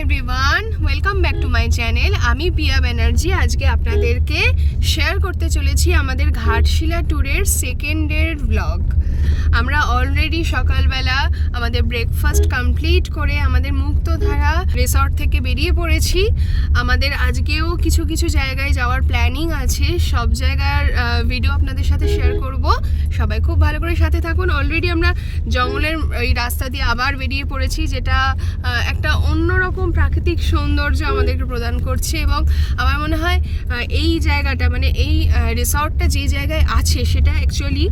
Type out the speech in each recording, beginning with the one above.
Everyone, welcome back to my channel. আমি পিয়া ব্যানার্জি। আজকে আপনাদেরকে শেয়ার করতে চলেছি আমাদের ঘাটশিলা ট্যুরের সেকেন্ডের ব্লগ। আমরা অলরেডি সকালবেলা আমাদের ব্রেকফাস্ট কমপ্লিট করে আমাদের মুক্তধারা রিসর্ট থেকে বেরিয়ে পড়েছি। আমাদের আজকেও কিছু কিছু জায়গায় যাওয়ার প্ল্যানিং আছে, সব জায়গার ভিডিও আপনাদের সাথে শেয়ার করব। সবাই খুব ভালো করে সাথে থাকুন। অলরেডি আমরা জঙ্গলের এই রাস্তা দিয়ে আবার বেরিয়ে পড়েছি, যেটা একটা অন্যরকম প্রাকৃতিক সৌন্দর্য আমাদেরকে প্রদান করছে। এবং আমার মনে হয় এই জায়গাটা মানে এই রিসর্টটা যে জায়গায় আছে সেটা অ্যাকচুয়ালি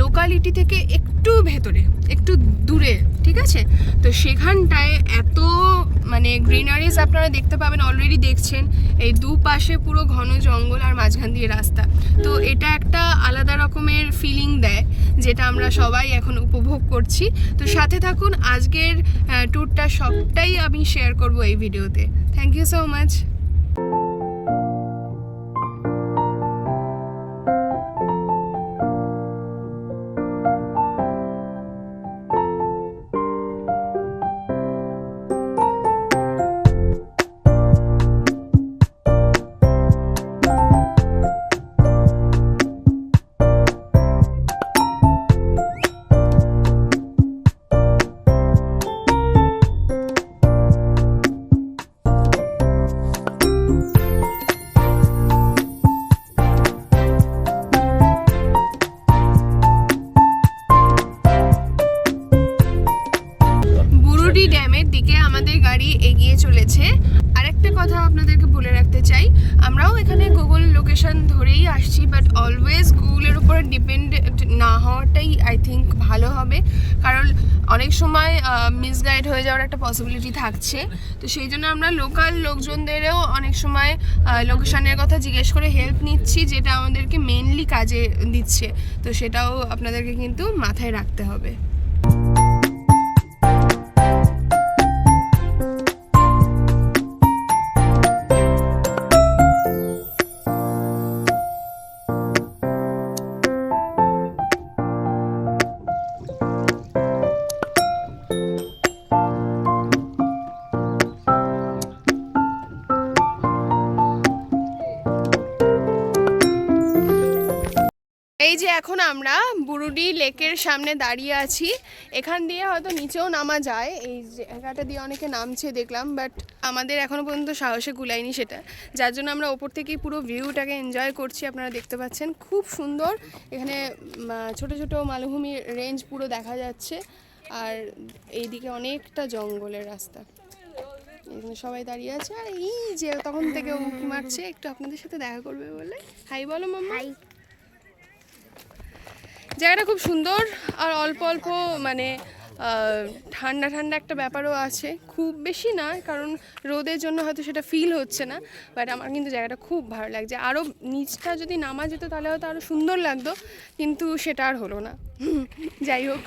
লোকালিটি থেকে একটু ভেতরে, একটু দূরে, ঠিক আছে? তো সেখানটায় এত মানে গ্রিনারিজ আপনারা দেখতে পাবেন, অলরেডি দেখছেন। এই দুপাশে পুরো ঘন জঙ্গল আর মাঝখান দিয়ে রাস্তা। তো এটা একটা আলাদা রকমের ফিলিং দেয়, যেটা আমরা সবাই এখন উপভোগ করছি। তো সাথে থাকুন, আজকের ট্যুরটা সবটাই আমি শেয়ার করব এই ভিডিওতে। Thank you so much. ড্যামের দিকে আমাদের গাড়ি এগিয়ে চলেছে। আরেকটা কথা আপনাদেরকে বলে রাখতে চাই, আমরাও এখানে গুগল লোকেশন ধরেই আসছি, বাট অলওয়েজ গুগলের উপর ডিপেন্ড না হওয়াটাই আই থিঙ্ক ভালো হবে, কারণ অনেক সময় মিসগাইড হয়ে যাওয়ার একটা পসিবিলিটি থাকছে। তো সেই জন্য আমরা লোকাল লোকজনদেরও অনেক সময় লোকেশনের কথা জিজ্ঞেস করে হেল্প নিচ্ছি, যেটা আমাদেরকে মেনলি কাজে দিচ্ছে। তো সেটাও আপনাদেরকে কিন্তু মাথায় রাখতে হবে। এই যে এখন আমরা বুরুডি লেকের সামনে দাঁড়িয়ে আছি। এখান দিয়ে হয়তো নিচেও নামা যায়, এই জায়গাটা দিয়ে অনেকে নামছে দেখলাম, বাট আমাদের এখনও পর্যন্ত সাহসে কুলায়নি সেটা, যার জন্য আমরা ওপর থেকেই পুরো ভিউটাকে এনজয় করছি। আপনারা দেখতে পাচ্ছেন খুব সুন্দর, এখানে ছোট ছোট মালভূমি রেঞ্জ পুরো দেখা যাচ্ছে, আর এইদিকে অনেকটা জঙ্গলের রাস্তা। এখানে সবাই দাঁড়িয়ে আছে, আর এই যে তখন থেকে উঁকি মারছে একটু আপনাদের সাথে দেখা করবে বলে। হাই বলো মাম্মা। জায়গাটা খুব সুন্দর, আর অল্প অল্প মানে ঠান্ডা ঠান্ডা একটা ব্যাপারও আছে, খুব বেশি না, কারণ রোদের জন্য হয়তো সেটা ফিল হচ্ছে না। বাট আমার কিন্তু জায়গাটা খুব ভালো লাগছে। আরও নিচটা যদি নামা যেত তাহলে হয়তো আরও সুন্দর লাগতো, কিন্তু সেটা আর হলো না। যাই হোক,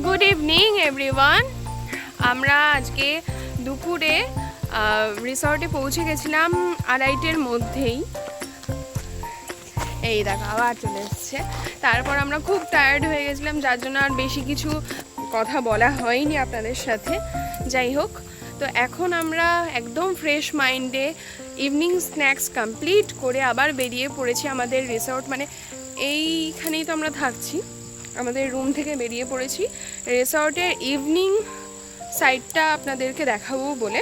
গুড ইভিনিং এভরিওয়ান। আমরা আজকে দুপুরে রিসর্টে পৌঁছে গেছিলাম 2:30-এর মধ্যেই। এই দেখো আবার চলে এসছে। তারপর আমরা খুব টায়ার্ড হয়ে গেছিলাম, যার জন্য আর বেশি কিছু কথা বলা হয়নি আপনাদের সাথে। যাই হোক, তো এখন আমরা একদম ফ্রেশ মাইন্ডে ইভিনিং স্ন্যাক্স কমপ্লিট করে আবার বেরিয়ে পড়েছি আমাদের রিসর্ট, মানে এইখানেই তো আমরা থাকছি। আমাদের রুম থেকে বেরিয়ে পড়েছি রিসর্টের ইভিনিং সাইডটা আপনাদেরকে দেখাবো বলে।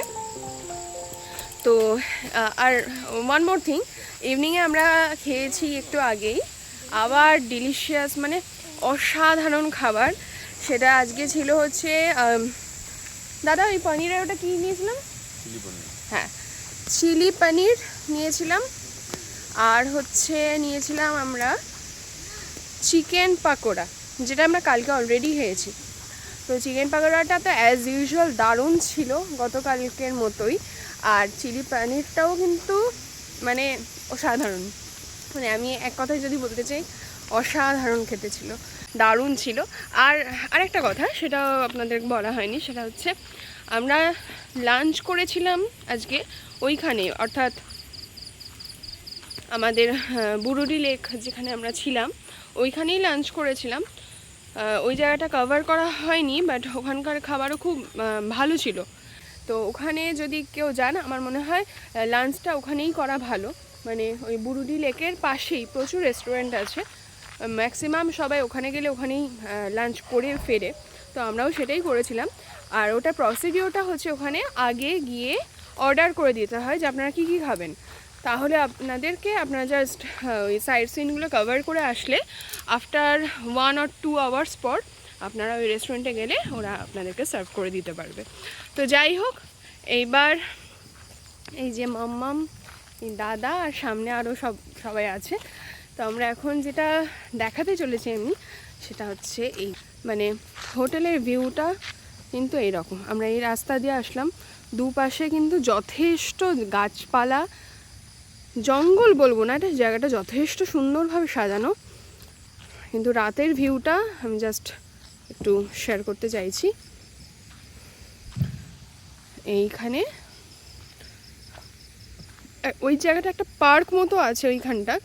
তো আর ওয়ান মোর থিং, ইভিনিংয়ে আমরা খেয়েছি একটু আগেই আবার ডিলিশিয়াস মানে অসাধারণ খাবার। সেটা আজকে ছিল হচ্ছে দাদা ওই পনিরের ওটা কী নিয়েছিলাম? হ্যাঁ, চিলি পনির নিয়েছিলাম, আর হচ্ছে নিয়েছিলাম আমরা চিকেন পাকোড়া, যেটা আমরা কালকে অলরেডি খেয়েছি। তো চিকেন পাকোড়াটা তো অ্যাজ ইউজুয়াল দারুণ ছিল, গতকালকের মতোই। আর চিলি পনিরটাও কিন্তু মানে অসাধারণ, মানে আমি এক কথায় যদি বলতে চাই অসাধারণ খেতে ছিল, দারুণ ছিল। আর আরেকটা কথা সেটা আপনাদের বলা হয়নি, সেটা হচ্ছে আমরা লাঞ্চ করেছিলাম আজকে ওইখানে, অর্থাৎ আমাদের বুরুডি লেক যেখানে আমরা ছিলাম ওইখানেই লাঞ্চ করেছিলাম। ওই জায়গাটা কভার করা হয়নি, বাট ওখানকার খাবারও খুব ভালো ছিল। তো ওখানে যদি কেউ যান আমার মনে হয় লাঞ্চটা ওখানেই করা ভালো। মানে ওই বুরুডি লেকের পাশেই প্রচুর রেস্টুরেন্ট আছে, ম্যাক্সিমাম সবাই ওখানে গেলে ওখানেই লাঞ্চ করে ফেরে। তো আমরাও সেটাই করেছিলাম। আর ওটা প্রসিডিওরটা হচ্ছে ওখানে আগে গিয়ে অর্ডার করে দিতে হয় যে আপনারা কী কী খাবেন, তাহলে আপনারা জাস্ট ওই সাইড সিনগুলো কভার করে আসলে আফটার 1 or 2 আওয়ার্স পর আপনারা ওই রেস্টুরেন্টে গেলে ওরা আপনাদেরকে সার্ভ করে দিতে পারবে। তো যাই হোক, এইবার এই যে মাম্মাম, দাদা আর সামনে আরও সবাই আছে। তো আমরা এখন যেটা দেখাতে চলেছি আমি, সেটা হচ্ছে এই মানে হোটেলের ভিউটা কিন্তু এইরকম। আমরা এই রাস্তা দিয়ে আসলাম, দুপাশে কিন্তু যথেষ্ট গাছপালা, জঙ্গল বলবো না, এটা জায়গাটা যথেষ্ট সুন্দরভাবে সাজানো। কিন্তু রাতের ভিউটা আমি জাস্ট একটু শেয়ার করতে চাইছি। এইখানে ওই জায়গাটা একটা পার্ক মতো আছে ওইখানটা,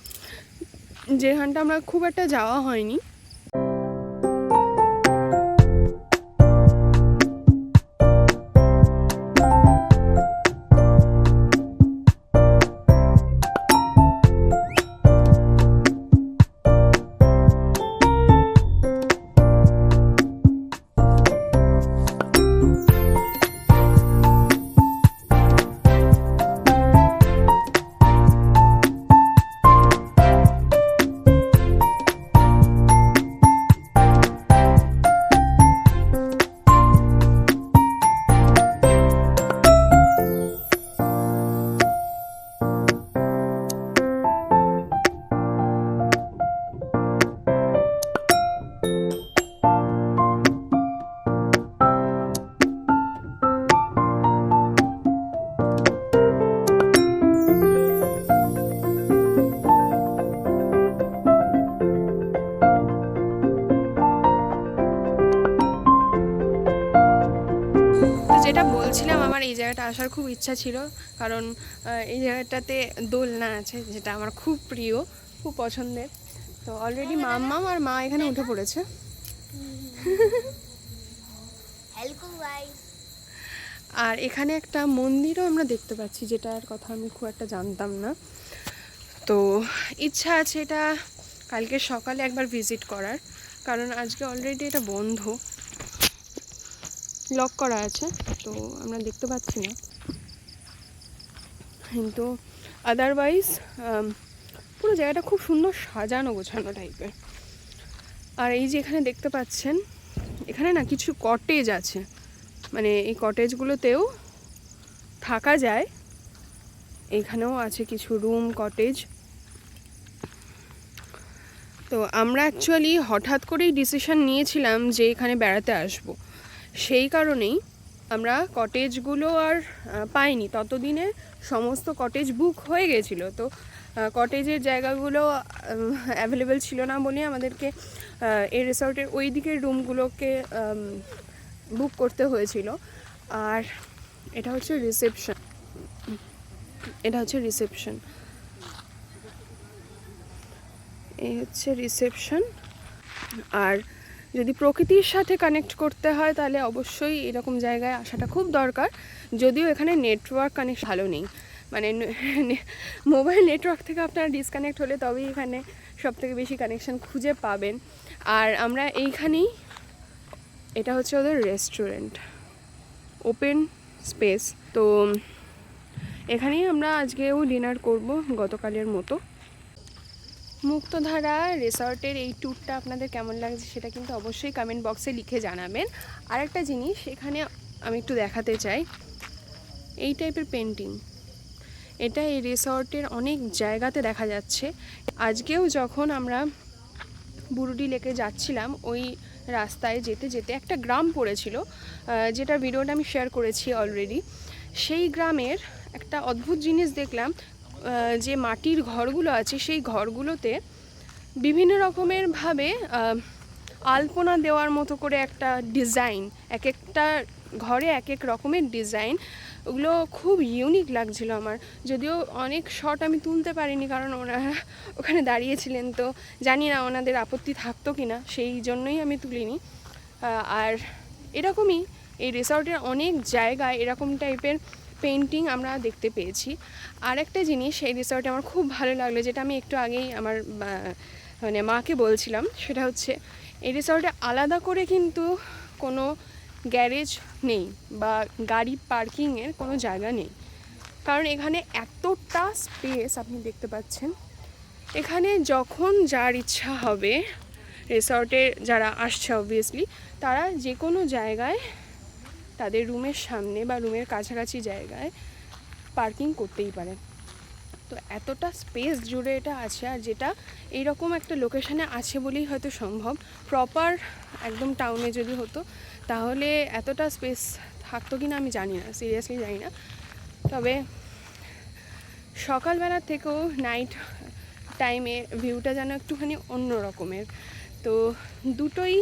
যেখানটা আমরা খুব একটা যাওয়া হয়নি। যেটা বলছিলাম, আমার এই জায়গাটা আসার খুব ইচ্ছা ছিল, কারণ এই জায়গাটাতে দোলনা আছে যেটা আমার খুব প্রিয়, খুব পছন্দের। তো অলরেডি মাম্মাম আর মা এখানে উঠে পড়েছে। আর এখানে একটা মন্দিরও আমরা দেখতে পাচ্ছি, যেটার কথা আমি খুব একটা জানতাম না। তো ইচ্ছা আছে এটা কালকে সকালে একবার ভিজিট করার, কারণ আজকে অলরেডি এটা বন্ধ, লক করা আছে, তো আমরা দেখতে পাচ্ছি না। কিন্তু আদারওয়াইজ পুরো জায়গাটা খুব সুন্দর সাজানো গোছানো টাইপের। আর এই যে এখানে দেখতে পাচ্ছেন, এখানে না কিছু কটেজ আছে, মানে এই কটেজগুলোতেও থাকা যায়। এখানেও আছে কিছু রুম, কটেজ। তো আমরা অ্যাকচুয়ালি হঠাৎ করেই ডিসিশন নিয়েছিলাম যে এখানে বেড়াতে আসব, সেই কারণেই আমরা কটেজগুলো আর পাইনি। ততদিনে সমস্ত কটেজ বুক হয়ে গেছিলো, তো কটেজের জায়গাগুলো অ্যাভেলেবেল ছিল না বলে আমাদেরকে এই রিসর্টের ওই দিকের রুমগুলোকে বুক করতে হয়েছিল। আর এটা হচ্ছে রিসেপশন, এই হচ্ছে রিসেপশন। আর যদি প্রকৃতির সাথে কানেক্ট করতে হয় তাহলে অবশ্যই এরকম জায়গায় আসাটা খুব দরকার। যদিও এখানে নেটওয়ার্ক কানেক্ট ভালো নেই, মানে মোবাইল নেটওয়ার্ক থেকে আপনারা ডিসকানেক্ট হলে তবেই এখানে সবথেকে বেশি কানেকশান খুঁজে পাবেন। আর আমরা এইখানেই, এটা হচ্ছে ওদের রেস্টুরেন্ট, ওপেন স্পেস। তো এখানেই আমরা আজকেও ডিনার করব গতকালের মতো। মুক্তধারা রিসর্টের এই ট্যুরটা আপনাদের কেমন লাগছে সেটা কিন্তু অবশ্যই কমেন্ট বক্সে লিখে জানাবেন। আরেকটা জিনিস এখানে আমি একটু দেখাতে চাই, এই টাইপের পেন্টিং, এটা এই রিসর্টের অনেক জায়গাতে দেখা যাচ্ছে। আজকেও যখন আমরা বুরুডি লেকে যাচ্ছিলাম ওই রাস্তায় যেতে যেতে একটা গ্রাম পড়েছিল, যেটা ভিডিওটা আমি শেয়ার করেছি অলরেডি। সেই গ্রামের একটা অদ্ভুত জিনিস দেখলাম, যে মাটির ঘরগুলো আছে সেই ঘরগুলোতে বিভিন্ন রকমের ভাবে আলপনা দেওয়ার মতো করে একটা ডিজাইন, এক একটা ঘরে এক এক রকমের ডিজাইন, ওগুলো খুব ইউনিক লাগছিল আমার। যদিও অনেক শট আমি তুলতে পারিনি, কারণ ওনারা ওখানে দাঁড়িয়েছিলেন, তো জানি না ওনাদের আপত্তি থাকতো কি না, সেই জন্যই আমি তুলিনি। আর এরকমই এই রিসর্টের অনেক জায়গায় এরকম টাইপের পেন্টিং আমরা দেখতে পেয়েছি। আর একটা জিনিস এই রিসর্টে আমার খুব ভালো লাগলো, যেটা আমি একটু আগেই আমার মানে মাকে বলছিলাম, সেটা হচ্ছে এই রিসর্টে আলাদা করে কিন্তু কোনো গ্যারেজ নেই বা গাড়ি পার্কিংয়ের কোনো জায়গা নেই, কারণ এখানে এতটা স্পেস আপনি দেখতে পাচ্ছেন। এখানে যখন যার ইচ্ছা হবে, রিসর্টে যারা আসছে অবভিয়াসলি তারা যে কোনো জায়গায় তাদের রুমের সামনে বা রুমের কাছাকাছি জায়গায় পার্কিং করতেই পারে। তো এতটা স্পেস জুড়ে এটা আছে, আর যেটা এইরকম একটা লোকেশানে আছে বলেই হয়তো সম্ভব। প্রপার একদম টাউনে যদি হতো তাহলে এতটা স্পেস থাকতো কি না আমি জানি না, সিরিয়াসলি জানি না। তবে সকালবেলার থেকেও নাইট টাইমে ভিউটা যেন একটুখানি অন্য রকমের, তো দুটোই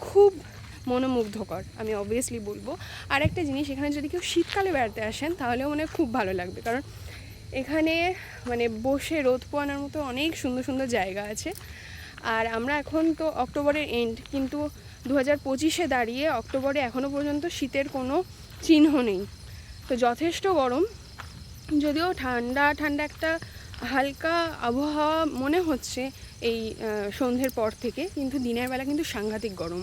খুব মনোমুগ্ধকর আমি অবভিয়াসলি বলবো। আর একটা জিনিস, এখানে যদি কেউ শীতকালে বেড়াতে আসেন তাহলেও মনে খুব ভালো লাগবে, কারণ এখানে মানে বসে রোদ পোয়ানোর মতো অনেক সুন্দর সুন্দর জায়গা আছে। আর আমরা এখন তো অক্টোবরের এন্ড, কিন্তু 2025-এ দাঁড়িয়ে অক্টোবরে এখনও পর্যন্ত শীতের কোনো চিহ্ন নেই, তো যথেষ্ট গরম। যদিও ঠান্ডা ঠান্ডা একটা হালকা আবহাওয়া মনে হচ্ছে এই সন্ধ্যের পর থেকে, কিন্তু দিনের বেলা কিন্তু সাংঘাতিক গরম।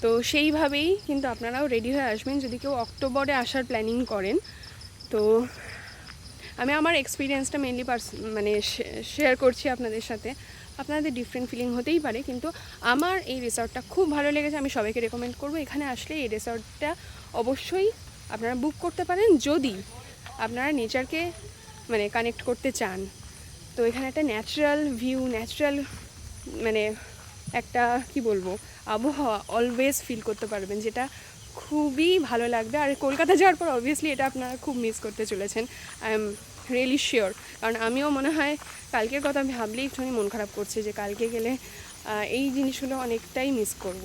তো সেইভাবেই কিন্তু আপনারাও রেডি হয়ে আসবেন যদি কেউ অক্টোবরে আসার প্ল্যানিং করেন। তো আমি আমার এক্সপিরিয়েন্সটা মেনলি মানে শেয়ার করছি আপনাদের সাথে। আপনাদের ডিফারেন্ট ফিলিং হতেই পারে, কিন্তু আমার এই রিসর্টটা খুব ভালো লেগেছে। আমি সবাইকে রেকমেন্ড করবো এখানে আসলে এই রিসর্টটা অবশ্যই আপনারা বুক করতে পারেন, যদি আপনারা নেচারকে মানে কানেক্ট করতে চান। তো এখানে একটা ন্যাচারাল ভিউ, ন্যাচারাল মানে একটা কি বলবো আবহাওয়া অলওয়েজ ফিল করতে পারবেন, যেটা খুবই ভালো লাগবে। আর কলকাতা যাওয়ার পর অবভিয়াসলি এটা আপনারা খুব মিস করতে চলেছেন, আই এম রিয়েলি শিওর। কারণ আমিও মনে হয় কালকের কথা ভাবলেই একটুখানি মন খারাপ করছে, যে কালকে গেলে এই জিনিসগুলো অনেকটাই মিস করব।